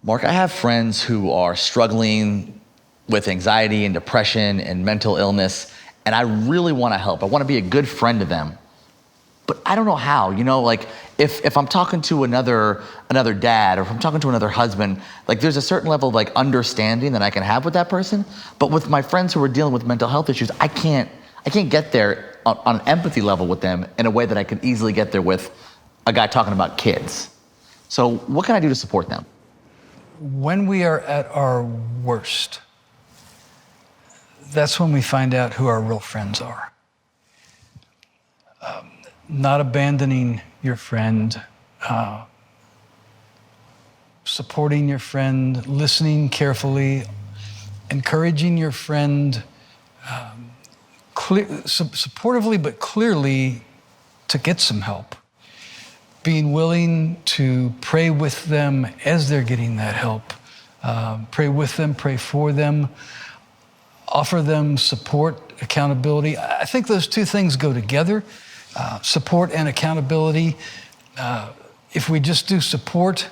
Mark, I have friends who are struggling with anxiety and depression and mental illness, and I really want to help. I want to be a good friend to them, but I don't know how. Like if I'm talking to another dad, or if I'm talking to another husband, like there's a certain level of like understanding that I can have with that person. But with my friends who are dealing with mental health issues, I can't get there on an empathy level with them in a way that I could easily get there with a guy talking about kids. So what can I do to support them? When we are at our worst, that's when we find out who our real friends are. Not abandoning your friend, supporting your friend, listening carefully, encouraging your friend, supportively but clearly to get some help. Being willing to pray with them as they're getting that help. Pray with them, pray for them, offer them support, accountability. I think those two things go together, support and accountability. If we just do support,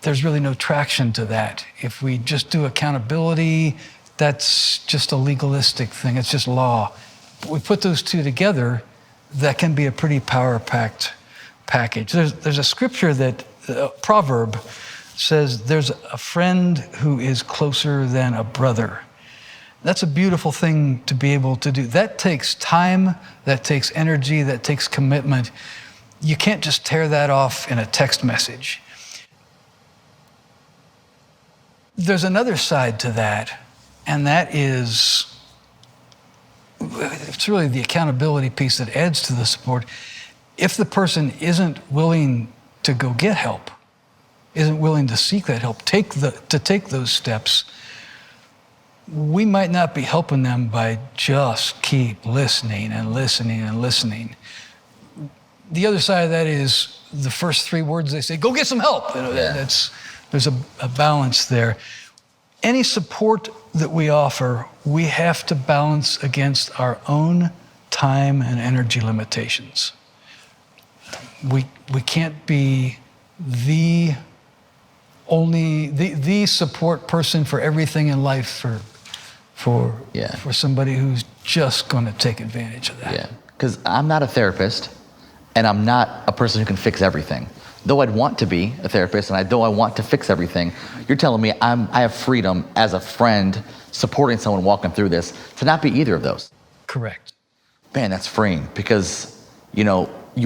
there's really no traction to that. If we just do accountability, that's just a legalistic thing, it's just law. But we put those two together, that can be a pretty power-packed package. There's a scripture that, proverb, says there's a friend who is closer than a brother. That's a beautiful thing to be able to do. That takes time, that takes energy, that takes commitment. You can't just tear that off in a text message. There's another side to that, and that is, it's really the accountability piece that adds to the support. If the person isn't willing to go get help, isn't willing to seek that help, take those steps, we might not be helping them by just keep listening and listening and listening. The other side of that is the first 3 words they say, go get some help. There's a balance there. Any support that we offer, we have to balance against our own time and energy limitations. We can't be the support person for everything in life for somebody who's just going to take advantage of that. Yeah, because I'm not a therapist, and I'm not a person who can fix everything. Though I'd want to be a therapist, and though I want to fix everything, you're telling me I have freedom as a friend supporting someone walking through this to not be either of those. Correct. Man, that's freeing, because you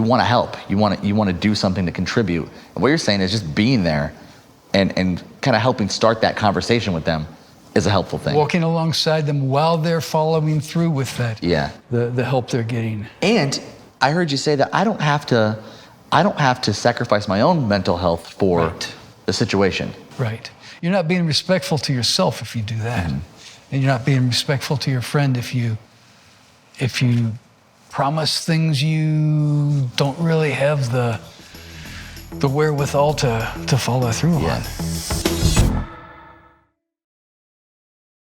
want to help, you want to do something to contribute. And what you're saying is just being there and kind of helping start that conversation with them is a helpful thing. Walking alongside them while they're following through with that. Yeah. The help they're getting. And I heard you say that I don't have to sacrifice my own mental health for the situation. Right. You're not being respectful to yourself if you do that. Mm-hmm. And you're not being respectful to your friend if you promise things you don't really have the wherewithal to follow through on.